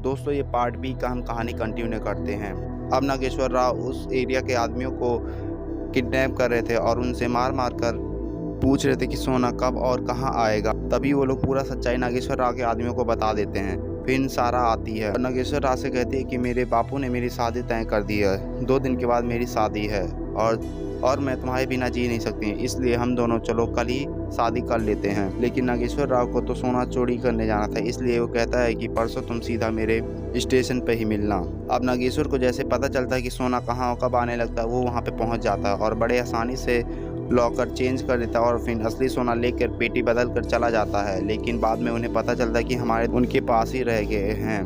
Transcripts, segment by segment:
दोस्तों ये part B का हम कहानी कंटिन्यू करते हैं। अब नागेश्वर राव उस एरिया के आदमियों को किडनैप कर रहे थे और उनसे मार मार कर पूछ रहे थे कि सोना कब और कहाँ आएगा। तभी वो लोग पूरा सच्चाई नागेश्वर राव के आदमियों को बता देते हैं। फिर सारा आती है और नागेश्वर राव से कहती है कि मेरे बापू ने मेरी शादी तय कर दी है, 2 दिन के बाद मेरी शादी है और मैं तुम्हारे बिना जी नहीं सकती, इसलिए हम दोनों चलो कल ही शादी कर लेते हैं। लेकिन नागेश्वर राव को तो सोना चोरी करने जाना था, इसलिए वो कहता है कि परसों तुम सीधा मेरे स्टेशन पे ही मिलना। अब नागेश्वर को जैसे पता चलता है कि सोना कहाँ और कब आने लगता है, वो वहाँ पे पहुँच जाता है और बड़े आसानी से लॉकर चेंज कर देता है और फिर असली सोना लेकर पेटी बदल कर चला जाता है। लेकिन बाद में उन्हें पता चलता है कि हमारे उनके पास ही रह गए हैं,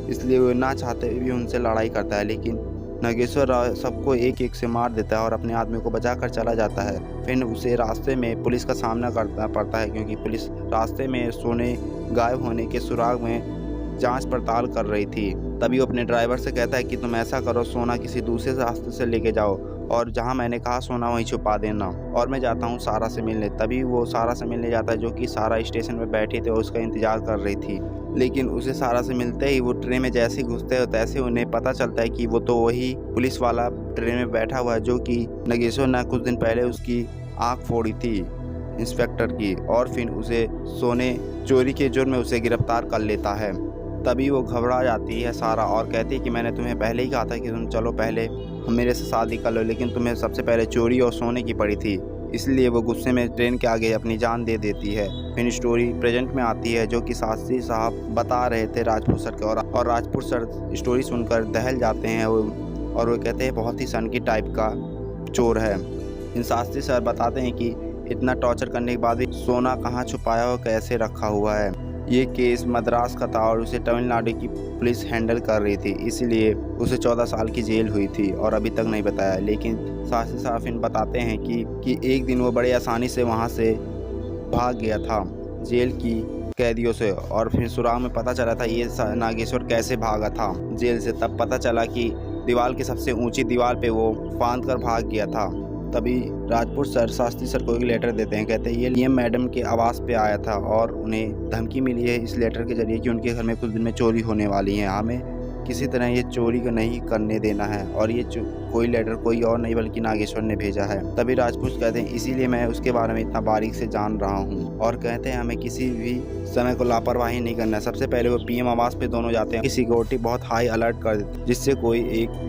इसलिए वो ना चाहते भी उनसे लड़ाई करता है। लेकिन नागेश्वर राव सबको एक एक से मार देता है और अपने आदमी को बचा कर चला जाता है। फिर उसे रास्ते में पुलिस का सामना करना पड़ता है, क्योंकि पुलिस रास्ते में सोने गायब होने के सुराग में जांच पड़ताल कर रही थी। तभी वो अपने ड्राइवर से कहता है कि तुम ऐसा करो, सोना किसी दूसरे रास्ते से लेके जाओ और जहां मैंने कहा सोना वहीं छुपा देना, और मैं जाता हूं सारा से मिलने। तभी वो सारा से मिलने जाता है, जो कि सारा स्टेशन में बैठी थी और उसका इंतजार कर रही थी। लेकिन उसे सारा से मिलते ही वो ट्रेन में जैसे ही घुसते हैं तैसे उन्हें पता चलता है कि वो तो वही पुलिस वाला ट्रेन में बैठा हुआ है, जो कि नागेश्वर ने कुछ दिन पहले उसकी आँख फोड़ी थी इंस्पेक्टर की, और फिर उसे सोने चोरी के जुर्म में उसे गिरफ्तार कर लेता है। तभी वो घबरा जाती है सारा और कहती है कि मैंने तुम्हें पहले ही कहा था कि तुम चलो पहले मेरे से शादी कर लो, लेकिन तुम्हें सबसे पहले चोरी और सोने की पड़ी थी, इसलिए वो गुस्से में ट्रेन के आगे अपनी जान दे देती है। फिर स्टोरी प्रेजेंट में आती है, जो कि शास्त्री साहब बता रहे थे राजपूत सर के, और राजपूत सर स्टोरी सुनकर दहल जाते हैं और वो कहते हैं बहुत ही सनकी टाइप का चोर है। इन शास्त्री सर बताते हैं कि इतना टॉर्चर करने के बाद भी सोना कहाँ छुपाया और कैसे रखा हुआ है। ये केस मद्रास का था और उसे तमिलनाडु की पुलिस हैंडल कर रही थी, इसीलिए उसे 14 साल की जेल हुई थी और अभी तक नहीं बताया। लेकिन शास्त्री साहब इन बताते हैं कि एक दिन वो बड़े आसानी से वहाँ से भाग गया था जेल की कैदियों से, और फिर सुराग में पता चला था ये नागेश्वर कैसे भागा था जेल से। तब पता चला कि दीवार की सबसे ऊंची दीवार पे वो फांद कर भाग गया था। तभी राजपूत सर शास्त्री सर को एक लेटर देते हैं, कहते हैं ये मैडम के आवास पे आया था और उन्हें धमकी मिली है इस लेटर के जरिए कि उनके घर में कुछ दिन में चोरी होने वाली है, हमें किसी तरह ये चोरी को नहीं करने देना है। और ये कोई लेटर कोई और नहीं बल्कि नागेश्वर ने भेजा है। तभी राजपूत कहते हैं इसीलिए मैं उसके बारे में इतना बारीक से जान रहा हूँ, और कहते हैं हमें किसी भी समय को लापरवाही नहीं करना है। सबसे पहले वो पीएम आवास पे दोनों जाते हैं, सिक्योरिटी बहुत हाई अलर्ट कर देती, जिससे कोई एक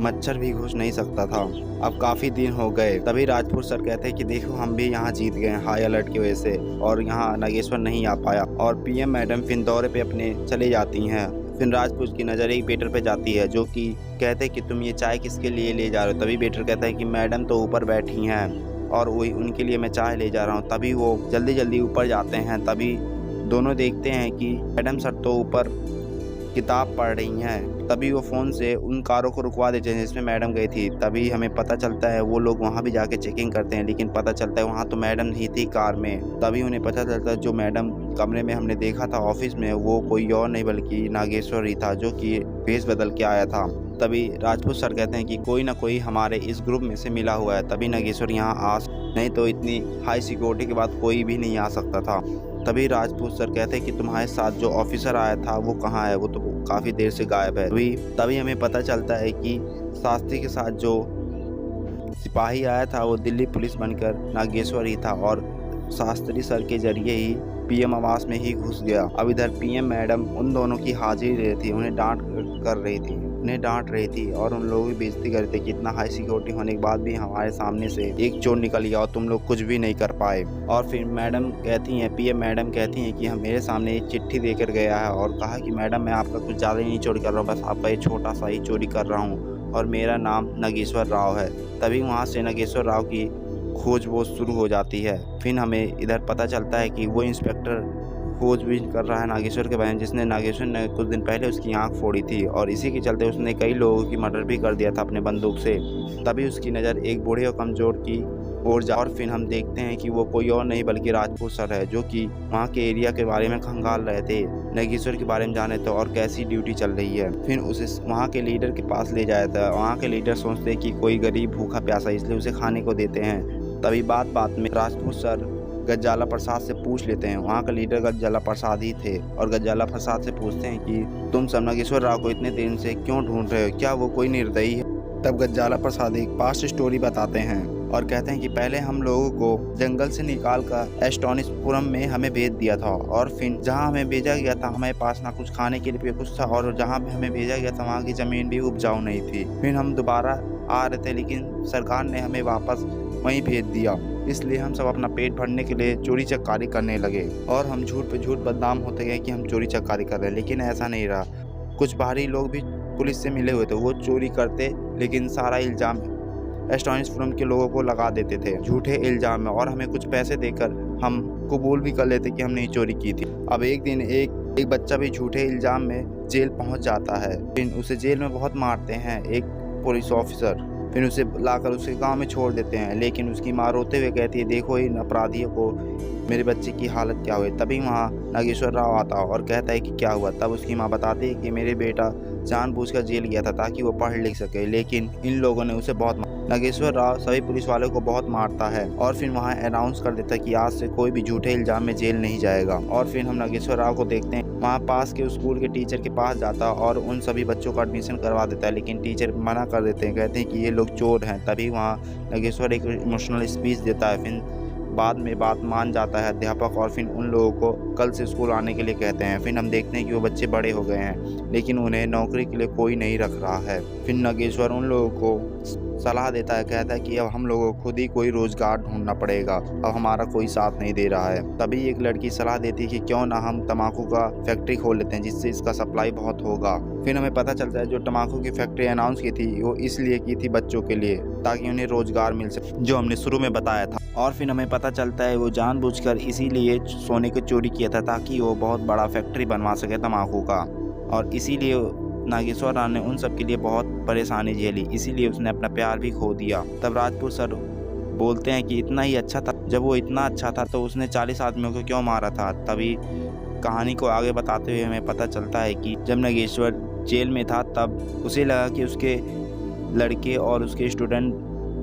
मच्छर भी घुस नहीं सकता था। अब काफ़ी दिन हो गए। तभी राजपूत सर कहते हैं कि देखो हम भी यहाँ जीत गए हाई अलर्ट की वजह से, और यहाँ नागेश्वर नहीं आ पाया। और पीएम मैडम फिर दौरे पे अपने चले जाती हैं। फिर राजपूत की नज़र एक वेटर पे जाती है, जो कि कहते हैं कि तुम ये चाय किसके लिए ले जा रहे हो। तभी वेटर कहता है कि मैडम तो ऊपर बैठी हैं और वही उनके लिए मैं चाय ले जा रहा हूँ। तभी वो जल्दी जल्दी ऊपर जाते हैं। तभी दोनों देखते हैं कि मैडम सर तो ऊपर किताब पढ़ रही हैं। तभी वो फ़ोन से उन कारों को रुकवा देते हैं जिसमें मैडम गई थी। तभी हमें पता चलता है वो लोग वहाँ भी जाके चेकिंग करते हैं, लेकिन पता चलता है वहाँ तो मैडम नहीं थी कार में। तभी उन्हें पता चलता है जो मैडम कमरे में हमने देखा था ऑफिस में, वो कोई और नहीं बल्कि नागेश्वर ही था, जो कि भेष बदल के आया था। तभी राजपूत सर कहते हैं कि कोई ना कोई हमारे इस ग्रुप में से मिला हुआ है, तभी नागेश्वर यहाँ नहीं तो इतनी हाई सिक्योरिटी के बाद कोई भी नहीं आ सकता था। तभी राजपूत सर कहते हैं कि तुम्हारे साथ जो ऑफिसर आया था वो कहाँ है, वो तो काफ़ी देर से गायब है। तभी हमें पता चलता है कि शास्त्री के साथ जो सिपाही आया था वो दिल्ली पुलिस बनकर नागेश्वर ही था, और शास्त्री सर के जरिए ही पीएम आवास में ही घुस गया। अब इधर पीएम मैडम उन दोनों की हाजिरी रही थी, उन्हें डांट रही थी और उन लोगों की बेइज्जती कर रहे थे कि इतना हाई सिक्योरिटी होने के बाद भी हमारे सामने से एक चोर निकल गया और तुम लोग कुछ भी नहीं कर पाए। और फिर पीएम मैडम कहती हैं कि हम मेरे सामने एक चिट्ठी देकर गया है और कहा कि मैडम मैं आपका कुछ ज़्यादा ही नहीं चोरी कर रहा हूँ, बस आपका एक छोटा सा ही चोरी कर रहा हूँ और मेरा नाम नागेश्वर राव है। तभी वहाँ से नागेश्वर राव की खोजबोज शुरू हो जाती है। फिर हमें इधर पता चलता है कि वो इंस्पेक्टर खोजबीन कर रहा है नागेश्वर के बारे में, जिसने नागेश्वर ने कुछ दिन पहले उसकी आंख फोड़ी थी और इसी के चलते उसने कई लोगों की मर्डर भी कर दिया था अपने बंदूक से। तभी उसकी नज़र एक बूढ़े और कमज़ोर की ओर जा, और फिर हम देखते हैं कि वो कोई और नहीं बल्कि राजपूत सर है, जो कि वहाँ के एरिया के बारे में खंगाल रहे थे, नागेश्वर के बारे में जाने थे और कैसी ड्यूटी चल रही है। फिर उसे वहाँ के लीडर के पास ले जाया था। वहाँ के लीडर सोचते हैं कि कोई गरीब भूखा प्यासा, इसलिए उसे खाने को देते हैं। तभी बात में राजपूत सर गजाला प्रसाद से पूछ लेते हैं। वहाँ का लीडर गजाला प्रसाद ही थे और गजाला प्रसाद से पूछते हैं कि तुम सब नागेश्वर राव को इतने दिन से क्यों ढूंढ रहे हो, क्या वो कोई निर्दयी है। तब गजाला प्रसाद एक पास्ट स्टोरी बताते हैं और कहते हैं कि पहले हम लोगों को जंगल से निकाल कर एस्टोनिशपुरम में हमें भेज दिया था और फिर जहाँ हमें भेजा गया था हमारे पास ना कुछ खाने के लिए कुछ था और जहाँ पे हमें भेजा गया था वहाँ की ज़मीन भी उपजाऊ नहीं थी। फिर हम दोबारा आ रहे थे लेकिन सरकार ने हमें वापस वहीं भेज दिया, इसलिए हम सब अपना पेट भरने के लिए चोरी चकारी करने लगे और हम झूठ पे झूठ बदनाम होते गए कि हम चोरी चकारी कर रहे हैं। लेकिन ऐसा नहीं रहा, कुछ बाहरी लोग भी पुलिस से मिले हुए थे, वो चोरी करते लेकिन सारा इल्ज़ाम एस्टोनिशपुरम के लोगों को लगा देते थे झूठे इल्ज़ाम में और हमें कुछ पैसे देकर हम कबूल भी कर लेते कि हमने ये चोरी की थी। अब एक दिन एक बच्चा भी झूठे इल्ज़ाम में जेल पहुंच जाता है। फिर उसे जेल में बहुत मारते हैं एक पुलिस ऑफिसर, फिर उसे लाकर उसके गांव में छोड़ देते हैं। लेकिन उसकी माँ रोते हुए कहती है देखो इन अपराधियों को, मेरे बच्चे की हालत क्या हुई। तभी वहाँ नागेश्वर राव आता और कहता है कि क्या हुआ। तब उसकी माँ बताती है कि मेरे बेटा जानबूझकर जेल गया था ताकि वो पढ़ लिख सके, लेकिन इन लोगों ने उसे बहुत नागेश्वर राव सभी पुलिस वालों को बहुत मारता है और फिर वहाँ अनाउंस कर देता है कि आज से कोई भी झूठे इल्ज़ाम में जेल नहीं जाएगा। और फिर हम नागेश्वर राव को देखते हैं वहाँ पास के स्कूल के टीचर के पास जाता और उन सभी बच्चों का एडमिशन करवा देता है, लेकिन टीचर मना कर देते हैं, कहते हैं कि ये लोग चोर हैं। तभी वहाँ नागेश्वर एक इमोशनल स्पीच देता है, फिर बाद में बात मान जाता है अध्यापक और फिर उन लोगों को कल से स्कूल आने के लिए कहते हैं। फिर हम देखते हैं कि वो बच्चे बड़े हो गए हैं लेकिन उन्हें नौकरी के लिए कोई नहीं रख रहा है। फिर नागेश्वर उन लोगों को सलाह देता है, कहता है कि अब हम लोगों को खुद ही कोई रोजगार ढूंढना पड़ेगा, अब हमारा कोई साथ नहीं दे रहा है। तभी एक लड़की सलाह देती है कि क्यों ना हम तम्बाकू का फैक्ट्री खोल लेते हैं जिससे इसका सप्लाई बहुत होगा। फिर हमें पता चलता है जो तम्बाकू की फैक्ट्री अनाउंस की थी वो इसलिए की थी बच्चों के लिए ताकि उन्हें रोजगार मिल सके, जो हमने शुरू में बताया था। और फिर हमें पता चलता है वो जानबूझकर इसीलिए सोने की चोरी किया था ताकि वो बहुत बड़ा फैक्ट्री बनवा सके तम्बाकू का, और इसीलिए नागेश्वर राव ने उन सब के लिए बहुत परेशानी झेली, इसीलिए उसने अपना प्यार भी खो दिया। तब राजपूत सर बोलते हैं कि इतना ही अच्छा था, जब वो इतना अच्छा था तो उसने 40 आदमियों को क्यों मारा था। तभी कहानी को आगे बताते हुए हमें पता चलता है कि जब नागेश्वर जेल में था तब उसे लगा कि उसके लड़के और उसके स्टूडेंट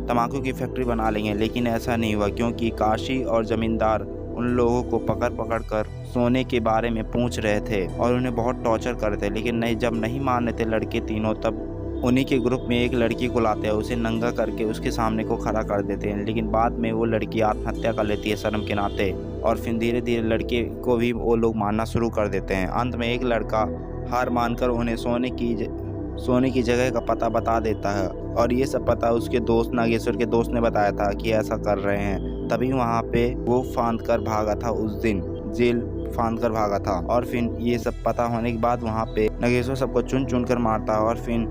तम्बाकू की फैक्ट्री बना लेंगे, लेकिन ऐसा नहीं हुआ क्योंकि काशी और ज़मींदार उन लोगों को पकड़ कर सोने के बारे में पूछ रहे थे और उन्हें बहुत टॉर्चर कर रहे थे। लेकिन नहीं, जब नहीं मान रहे थे लड़के तीनों, तब उन्हीं के ग्रुप में एक लड़की को लाते हैं, उसे नंगा करके उसके सामने को खड़ा कर देते हैं। लेकिन बाद में वो लड़की आत्महत्या कर लेती है शर्म के नाते और फिर धीरे धीरे लड़के को भी वो लोग मारना शुरू कर देते हैं। अंत में एक लड़का हार मानकर उन्हें सोने की जगह का पता बता देता है और ये सब पता उसके दोस्त नागेश्वर के दोस्त ने बताया था कि ऐसा कर रहे हैं। तभी वहाँ पे वो फांद कर भागा था, उस दिन जेल फांद कर भागा था। और फिर ये सब पता होने के बाद वहाँ पे नागेश्वर सबको चुन चुन कर मारता और फिर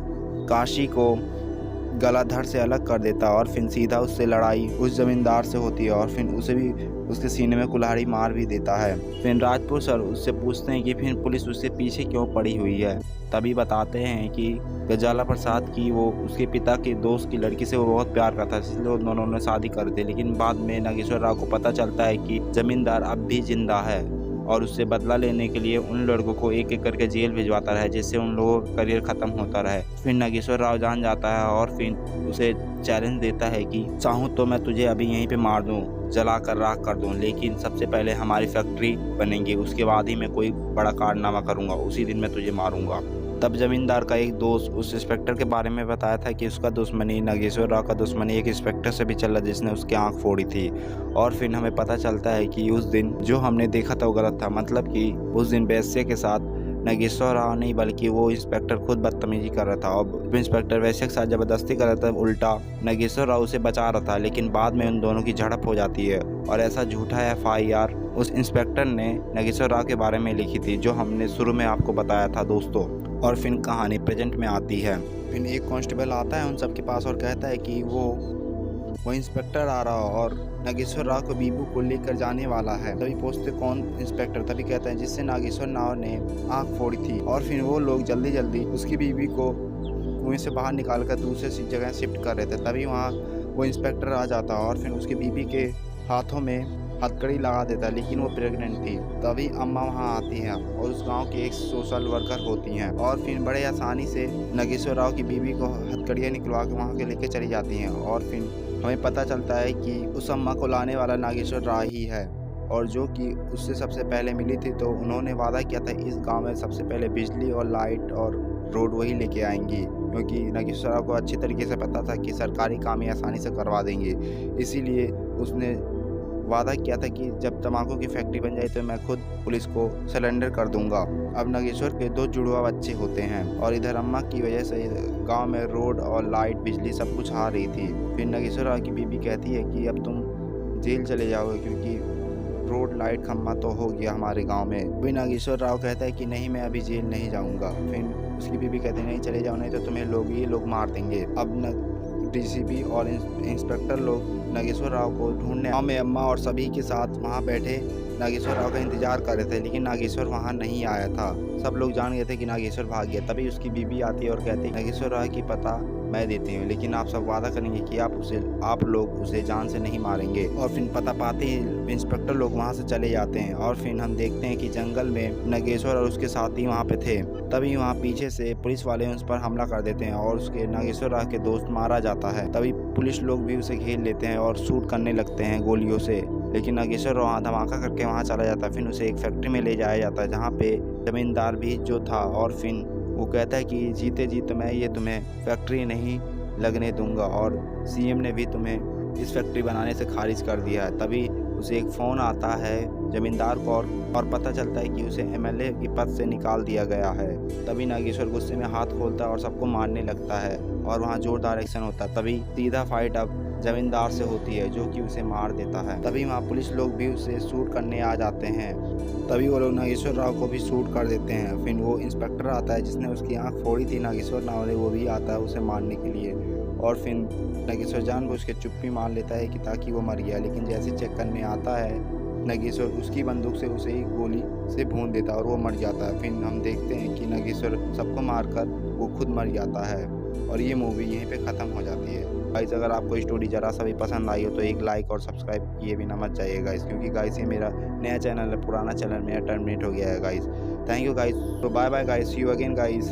काशी को गला धड़ से अलग कर देता और फिर सीधा उससे लड़ाई उस जमींदार से होती है और फिर उसे भी उसके सीने में कुल्हाड़ी मार भी देता है। फिर राजपूत सर उससे पूछते हैं कि फिर पुलिस उससे पीछे क्यों पड़ी हुई है। तभी बताते हैं कि गजाला प्रसाद की वो उसके पिता के दोस्त की लड़की से वो बहुत प्यार करता है, इसलिए दोनों ने शादी कर दी। लेकिन बाद में नागेश्वर राव को पता चलता है कि जमींदार अब भी जिंदा है और उससे बदला लेने के लिए उन लड़कों को एक एक करके जेल भिजवाता रहे जिससे उन लोगों का करियर खत्म होता रहे। फिर नागेश्वर राव जान जाता है और फिर उसे चैलेंज देता है कि चाहूँ तो मैं तुझे अभी यहीं पे मार दूँ, जला कर राख कर दूँ, लेकिन सबसे पहले हमारी फैक्ट्री बनेंगी, उसके बाद ही मैं कोई बड़ा कारनामा करूँगा, उसी दिन मैं तुझे मारूँगा। तब जमींदार का एक दोस्त उस इंस्पेक्टर के बारे में बताया था कि उसका दुश्मनी नागेश्वर राव का दुश्मनी एक इंस्पेक्टर से भी चल रहा जिसने उसकी आंख फोड़ी थी। और फिर हमें पता चलता है कि उस दिन जो हमने देखा था वो गलत था, मतलब कि उस दिन वैश्य के साथ नागेश्वर राव नहीं बल्कि वो इंस्पेक्टर खुद बदतमीजी कर रहा था और इंस्पेक्टर वैश्य के साथ जबरदस्ती कर रहा था, उल्टा नागेश्वर राव उसे बचा रहा था। लेकिन बाद में उन दोनों की झड़प हो जाती है और ऐसा झूठा FIR उस इंस्पेक्टर ने नागेश्वर राव के बारे में लिखी थी जो हमने शुरू में आपको बताया था दोस्तों। और फिर कहानी प्रेजेंट में आती है। फिर एक कांस्टेबल आता है उन सब के पास और कहता है कि वो इंस्पेक्टर आ रहा और नागेश्वर राव को बीबू को लेकर जाने वाला है। तभी पूछते कौन इंस्पेक्टर, तभी कहते हैं जिससे नागेश्वर राव ने आंख फोड़ी थी। और फिर वो लोग जल्दी जल्दी उसकी बीबी को कुएं से बाहर निकाल कर दूसरे जगह शिफ्ट कर रहे थे। तभी वहाँ वो इंस्पेक्टर आ जाता और फिर उसकी बीबी के हाथों में हथकड़ी लगा देता है, लेकिन वो प्रेग्नेंट थी। तभी अम्मा वहाँ आती हैं और उस गांव की एक सोशल वर्कर होती हैं और फिर बड़े आसानी से नागेश्वर राव की बीवी को हथकड़ियाँ निकलवा के वहाँ के लेके चली जाती हैं। और फिर हमें पता चलता है कि उस अम्मा को लाने वाला नागेश्वर राव ही है। और जो कि उससे सबसे पहले मिली थी, तो उन्होंने वादा किया था इस गांव में सबसे पहले बिजली और लाइट और रोड वही लेके आएंगी, क्योंकि नागेश्वर राव को अच्छी तरीके से पता था कि सरकारी काम ये आसानी से करवा देंगे। इसीलिए उसने वादा किया था कि जब तम्बाकू की फैक्ट्री बन जाए तो मैं खुद पुलिस को सरेंडर कर दूंगा। अब नागेश्वर के 2 जुड़वा बच्चे होते हैं और इधर अम्मा की वजह से गांव में रोड और लाइट बिजली सब कुछ आ रही थी। फिर नागेश्वर राव की बीबी कहती है कि अब तुम जेल चले जाओगे, क्योंकि रोड लाइट खम्मा तो हो गया हमारे गांव में। फिर नागेश्वर राव कहता है कि नहीं, मैं अभी जेल नहीं जाऊंगा। फिर उसकी बीबी कहती है नहीं चले जाओ, नहीं तो तुम्हें ये लोग मार देंगे। अब डीसीपी और इंस्पेक्टर लोग नागेश्वर राव को ढूंढने गाँव में अम्मा और सभी के साथ वहां बैठे नागेश्वर राव का इंतजार कर रहे थे, लेकिन नागेश्वर वहां नहीं आया था। सब लोग जान गए थे कि नागेश्वर भाग गया। तभी उसकी बीबी आती है और कहती है नागेश्वर राव की पता मैं देती हूँ, लेकिन आप सब वादा करेंगे कि आप लोग उसे जान से नहीं मारेंगे। और फिर पता पाते ही इंस्पेक्टर लोग वहाँ से चले जाते हैं और फिर हम देखते हैं कि जंगल में नागेश्वर और उसके साथी वहाँ पे थे। तभी वहाँ पीछे से पुलिस वाले उस पर हमला कर देते हैं और उसके नागेश्वर राव के दोस्त मारा जाता है। तभी पुलिस लोग भी उसे घेर लेते हैं और शूट करने लगते हैं गोलियों से, लेकिन नागेश्वर राव धमाका करके वहाँ चला जाता है। फिर उसे एक फैक्ट्री में ले जाया जाता है जहाँ पे जमींदार भी जो था, और फिर वो कहता है कि जीते जी तो मैं ये तुम्हें फैक्ट्री नहीं लगने दूंगा और सीएम ने भी तुम्हें इस फैक्ट्री बनाने से खारिज कर दिया है। तभी उसे एक फ़ोन आता है जमींदार को और पता चलता है कि उसे एमएलए की पद से निकाल दिया गया है। तभी नागेश्वर गुस्से में हाथ खोलता है और सबको मारने लगता है और वहाँ जोरदार एक्शन होता है। तभी सीधा फाइट अब जमींदार से होती है जो कि उसे मार देता है। तभी वहाँ पुलिस लोग भी उसे शूट करने आ जाते हैं। तभी वो लोग नागेश्वर राव को भी शूट कर देते हैं। फिर वो इंस्पेक्टर आता है जिसने उसकी आंख फोड़ी थी नागेश्वर राव ने, वो भी आता है उसे मारने के लिए। और फिर नागेश्वर जानबूझ के चुप्पी मार लेता है कि ताकि वो मर गया, लेकिन जैसे चेक करने आता है नागेश्वर उसकी बंदूक से उसे ही गोली से भून देता है और वो मर जाता है। फिर हम देखते हैं कि नागेश्वर सबको मारकर वो खुद मर जाता है और ये मूवी यहीं पे ख़त्म हो जाती है। गाइस, अगर आपको स्टोरी ज़रा सा भी पसंद आई हो तो एक लाइक और सब्सक्राइब किए बिना मत जाइए गाइस, क्योंकि गाइस ये मेरा नया चैनल है, पुराना चैनल मेरा टर्मिनेट हो गया है गाइस। थैंक यू गाइस, तो bye bye guys, see you again guys.